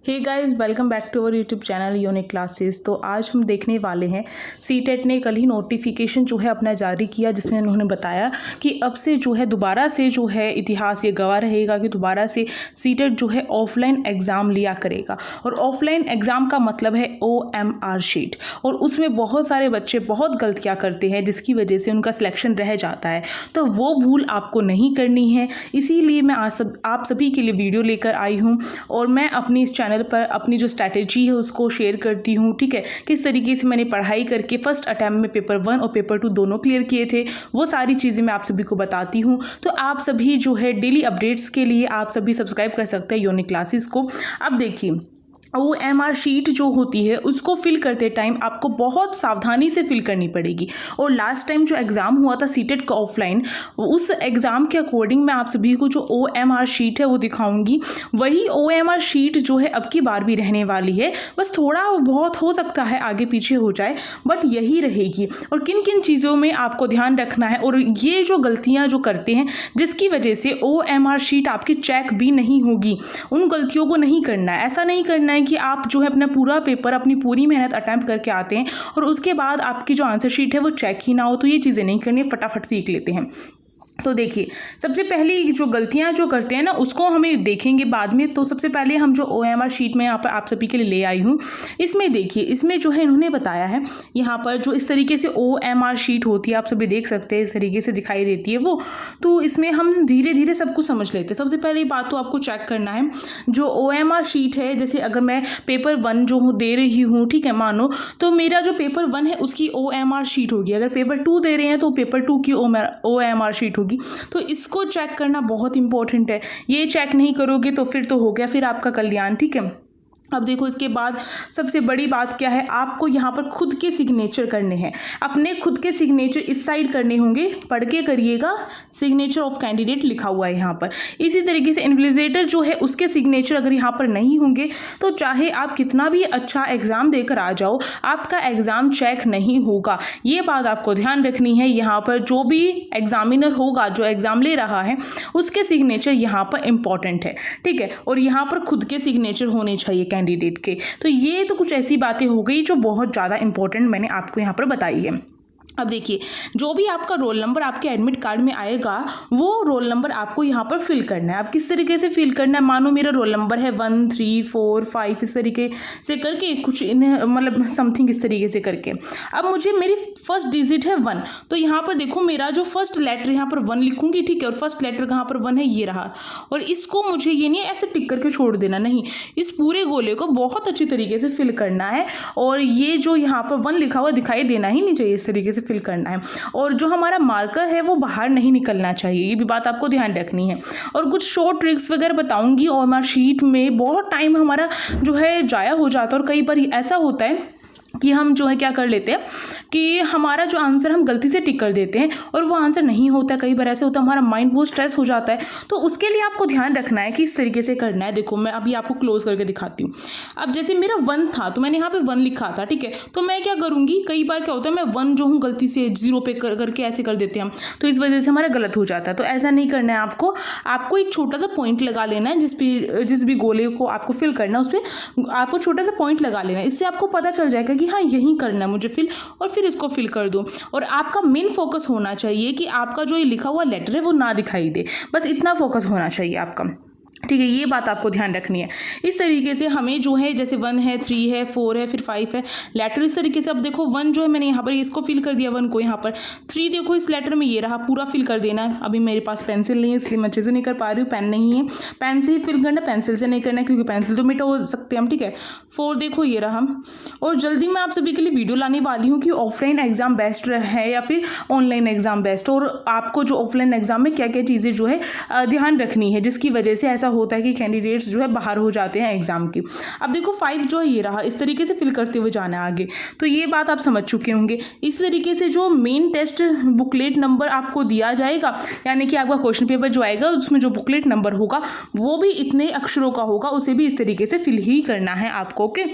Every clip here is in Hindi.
Hey guys, welcome back to our YouTube channel unique classes. तो आज हम देखने वाले हैं सीटेट ने कल ही नोटिफिकेशन जो है अपना जारी किया, जिसमें उन्होंने बताया कि अब से जो है दोबारा से जो है इतिहास ये गवाह रहेगा कि दोबारा से सीटेट जो है ऑफलाइन एग्ज़ाम लिया करेगा। और ऑफलाइन एग्ज़ाम का मतलब है OMR शीट, और उसमें बहुत सारे बच्चे बहुत गलतियाँ करते हैं जिसकी वजह से उनका सिलेक्शन रह जाता है। तो वो भूल आपको नहीं करनी है, इसीलिए मैं आज आप सभी के लिए वीडियो लेकर आई हूँ और मैं अपनी इस चैनल पर अपनी जो स्ट्रैटेजी है उसको शेयर करती हूँ। ठीक है, किस तरीके से मैंने पढ़ाई करके फर्स्ट अटैम्प्ट में पेपर 1 और पेपर 2 दोनों क्लियर किए थे, वो सारी चीज़ें मैं आप सभी को बताती हूँ। तो आप सभी जो है डेली अपडेट्स के लिए आप सभी सब्सक्राइब कर सकते हैं यूनिक क्लासेस को। अब देखिए, OMR शीट जो होती है उसको फिल करते टाइम आपको बहुत सावधानी से फिल करनी पड़ेगी। और लास्ट टाइम जो एग्ज़ाम हुआ था सीटेट का ऑफलाइन, उस एग्ज़ाम के अकॉर्डिंग मैं आप सभी को जो OMR शीट है वो दिखाऊंगी। वही OMR शीट जो है अब की बार भी रहने वाली है, बस थोड़ा बहुत हो सकता है आगे पीछे हो जाए, बट यही रहेगी। और किन किन चीज़ों में आपको ध्यान रखना है और ये जो गलतियाँ जो करते हैं जिसकी वजह से OMR शीट आपकी चेक भी नहीं होगी, उन गलतियों को नहीं करना है। ऐसा नहीं करना है कि आप जो है अपना पूरा पेपर अपनी पूरी मेहनत अटेम्प्ट करके आते हैं और उसके बाद आपकी जो आंसर शीट है वो चेक ही ना हो। तो ये चीज़ें नहीं करनी, फटाफट सीख लेते हैं। तो देखिए, सबसे पहली जो गलतियां जो करते हैं ना उसको हमें देखेंगे बाद में। तो सबसे पहले हम जो OMR शीट में यहाँ पर आप सभी के लिए ले आई हूँ, इसमें देखिए, इसमें जो है इन्होंने बताया है यहाँ पर जो इस तरीके से OMR शीट होती है, आप सभी देख सकते हैं इस तरीके से दिखाई देती है वो। तो इसमें हम धीरे धीरे सब कुछ समझ लेते हैं। सबसे पहली बात तो आपको चेक करना है जो OMR शीट है। जैसे अगर मैं पेपर 1 जो दे रही हूँ, ठीक है, मानो तो मेरा जो पेपर 1 है उसकी OMR शीट होगी। अगर पेपर 2 दे रहे हैं तो पेपर 2 की OMR शीट होगी। तो इसको चेक करना बहुत इंपॉर्टेंट है। ये चेक नहीं करोगे तो फिर तो हो गया फिर आपका कल्याण। ठीक है, अब देखो इसके बाद सबसे बड़ी बात क्या है, आपको यहाँ पर खुद के सिग्नेचर करने हैं। अपने खुद के सिग्नेचर इस साइड करने होंगे, पढ़ के करिएगा। सिग्नेचर ऑफ कैंडिडेट लिखा हुआ है यहाँ पर। इसी तरीके से इन्विजिलेटर जो है उसके सिग्नेचर अगर यहाँ पर नहीं होंगे तो चाहे आप कितना भी अच्छा एग्जाम देकर आ जाओ, आपका एग्जाम चेक नहीं होगा। ये बात आपको ध्यान रखनी है। यहाँ पर जो भी एग्जामिनर होगा, जो एग्जाम ले रहा है, उसके सिग्नेचर यहाँ पर इंपॉर्टेंट है। ठीक है, और यहाँ पर खुद के सिग्नेचर होने चाहिए कैंडिडेट के। तो ये तो कुछ ऐसी बातें हो गई जो बहुत ज़्यादा इंपॉर्टेंट मैंने आपको यहाँ पर बताई है। अब देखिए, जो भी आपका रोल नंबर आपके एडमिट कार्ड में आएगा वो रोल नंबर आपको यहाँ पर फिल करना है। आप किस तरीके से फिल करना है, मानो मेरा रोल नंबर है 1 3 4 5 इस तरीके से करके कुछ मतलब समथिंग इस तरीके से करके। अब मुझे मेरी फर्स्ट डिजिट है 1, तो यहाँ पर देखो मेरा जो फर्स्ट लेटर यहाँ पर 1 लिखूंगी, ठीक है, और फर्स्ट लेटर कहाँ पर 1 है, ये रहा। और इसको मुझे ये नहीं ऐसे टिक करके छोड़ देना, नहीं, इस पूरे गोले को बहुत अच्छी तरीके से फिल करना है। और ये जो यहाँ पर 1 लिखा हुआ दिखाई देना ही नहीं चाहिए, इस तरीके से फिल करना है। और जो हमारा मार्कर है वो बाहर नहीं निकलना चाहिए, ये भी बात आपको ध्यान रखनी है। और कुछ शॉर्ट ट्रिक्स वगैरह बताऊंगी। और हमारी शीट में बहुत टाइम हमारा जो है जाया हो जाता है, और कई बार ऐसा होता है कि हम जो है क्या कर लेते हैं कि हमारा जो आंसर हम गलती से टिक कर देते हैं और वो आंसर नहीं होता है। कई बार ऐसे होता है, हमारा माइंड बहुत स्ट्रेस हो जाता है। तो उसके लिए आपको ध्यान रखना है कि इस तरीके से करना है। देखो मैं अभी आपको क्लोज करके दिखाती हूँ। अब जैसे मेरा 1 था तो मैंने यहाँ पे 1 लिखा था, ठीक है, तो मैं क्या करूँगी, कई बार क्या होता है मैं 1 जो हूँ गलती से 0 पे करके ऐसे कर देते हैं हम, तो इस वजह से हमारा गलत हो जाता है। तो ऐसा नहीं करना है आपको एक छोटा सा पॉइंट लगा लेना है। जिस भी गोले को आपको फिल करना है उस पर आपको छोटा सा पॉइंट लगा लेना है। इससे आपको पता चल जाएगा कि हाँ यही करना है मुझे फिल, और फिर इसको फिल कर दो। और आपका मेन फोकस होना चाहिए कि आपका जो ये लिखा हुआ लेटर है वो ना दिखाई दे, बस इतना फोकस होना चाहिए आपका। ठीक है, ये बात आपको ध्यान रखनी है। इस तरीके से हमें जो है जैसे 1 है, 3 है, 4 है, फिर 5 है, लेटर इस तरीके से। अब देखो 1 जो है मैंने यहाँ पर इसको फिल कर दिया 1 को, यहाँ पर 3 देखो इस लेटर में ये रहा, पूरा फिल कर देना है। अभी मेरे पास पेंसिल नहीं है इसलिए मैं अच्छे से नहीं कर पा रही हूँ, पेन नहीं है, पेन से ही फिल करना, पेंसिल से नहीं करना क्योंकि पेंसिल तो मिटा हो सकते हैं हम। ठीक है, 4 देखो ये रहा। और जल्दी मैं आप सभी के लिए वीडियो लाने वाली हूँ कि ऑफलाइन एग्जाम बेस्ट है या फिर ऑनलाइन एग्जाम बेस्ट, और आपको जो ऑफलाइन एग्जाम में क्या क्या चीज़ें जो है ध्यान रखनी है, जिसकी वजह से ऐसा होता है कि कैंडिडेट्स जो है बाहर हो जाते हैं एग्जाम की। अब देखो 5 जो है ये रहा, इस तरीके से फिल करते हुए जाना है आगे। तो ये बात आप समझ चुके होंगे। इस तरीके से जो मेन टेस्ट बुकलेट नंबर आपको दिया जाएगा, यानी कि आपका क्वेश्चन पेपर जो आएगा उसमें जो बुकलेट नंबर होगा वो भी इतने अक्षरों का होगा, उसे भी इस तरीके से फिल ही करना है आपको। ओके,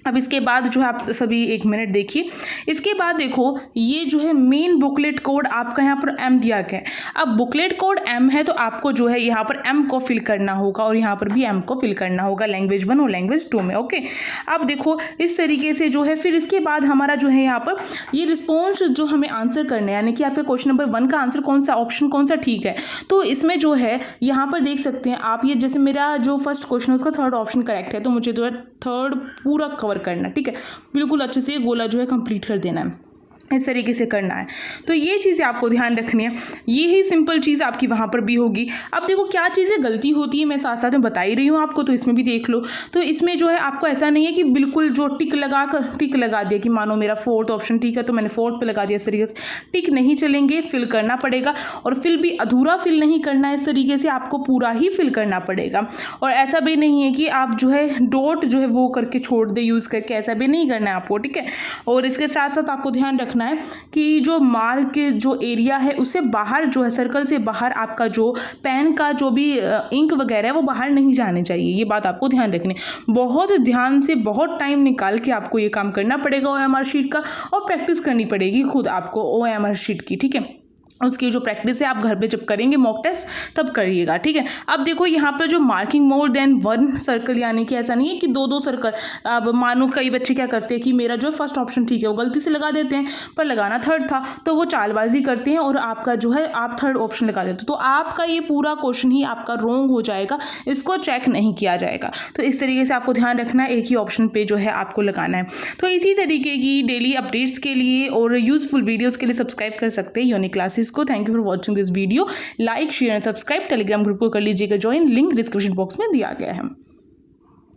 अब इसके बाद जो है आप सभी 1 मिनट देखिए। इसके बाद देखो ये जो है मेन बुकलेट कोड आपका यहाँ पर M दिया गया है। अब बुकलेट कोड M है तो आपको जो है यहाँ पर M को फिल करना होगा और यहाँ पर भी M को फिल करना होगा लैंग्वेज 1 और लैंग्वेज 2 में। ओके, अब देखो इस तरीके से जो है फिर इसके बाद हमारा जो है यहाँ पर ये रिस्पॉन्स जो हमें आंसर करना है, यानी कि आपके क्वेश्चन नंबर 1 का आंसर कौन सा, ऑप्शन कौन सा ठीक है। तो इसमें जो है यहाँ पर देख सकते हैं आप, ये जैसे मेरा जो फर्स्ट क्वेश्चन है उसका थर्ड ऑप्शन करेक्ट है, तो मुझे जो है थर्ड पूरा कवर करना है। ठीक है, बिल्कुल अच्छे से गोला जो है कंप्लीट कर देना है, इस तरीके से करना है। तो ये चीज़ें आपको ध्यान रखनी है, ये ही सिंपल चीज़ आपकी वहाँ पर भी होगी। अब देखो क्या चीज़ें गलती होती है मैं साथ साथ में बता ही रही हूँ आपको, तो इसमें भी देख लो। तो इसमें जो है आपको ऐसा नहीं है कि बिल्कुल जो टिक लगा दिया कि मानो मेरा फोर्थ ऑप्शन ठीक है तो मैंने फोर्थ पे लगा दिया, इस तरीके से टिक नहीं चलेंगे, फिल करना पड़ेगा। और फिल भी अधूरा फिल नहीं करना है, इस तरीके से आपको पूरा ही फिल करना पड़ेगा। और ऐसा भी नहीं है कि आप जो है डॉट जो है वो करके छोड़ दे यूज़ करके, ऐसा भी नहीं करना है आपको। ठीक है, और इसके साथ साथ आपको ध्यान रखना है कि जो मार्क के जो एरिया है उससे बाहर जो है, सर्कल से बाहर आपका जो पेन का जो भी इंक वगैरह है वो बाहर नहीं जाने चाहिए। ये बात आपको ध्यान रखनी, बहुत ध्यान से बहुत टाइम निकाल के आपको ये काम करना पड़ेगा OMR शीट का, और प्रैक्टिस करनी पड़ेगी खुद आपको OMR शीट की। ठीक है, उसकी जो प्रैक्टिस है आप घर पे जब करेंगे मॉक टेस्ट तब करिएगा। ठीक है, अब देखो यहाँ पर जो मार्किंग मोर देन 1 सर्कल, यानी कि ऐसा नहीं है कि 2-2 सर्कल। अब मानो कई बच्चे क्या करते हैं कि मेरा जो फर्स्ट ऑप्शन ठीक है वो गलती से लगा देते हैं, पर लगाना थर्ड था, तो वो चालबाजी करते हैं और आपका जो है आप थर्ड ऑप्शन लगा देते हो, तो आपका ये पूरा क्वेश्चन ही आपका रॉन्ग हो जाएगा, इसको चेक नहीं किया जाएगा। तो इस तरीके से आपको ध्यान रखना है, एक ही ऑप्शन पे जो है आपको लगाना है। तो इसी तरीके की डेली अपडेट्स के लिए और यूजफुल वीडियोज़ के लिए सब्सक्राइब कर सकते हैं यूनिक क्लासेस को। Thank you for watching this video. Like, share and subscribe. Telegram group को कर लीजिएगा ज्वाइन, लिंक डिस्क्रिप्शन बॉक्स में दिया गया है।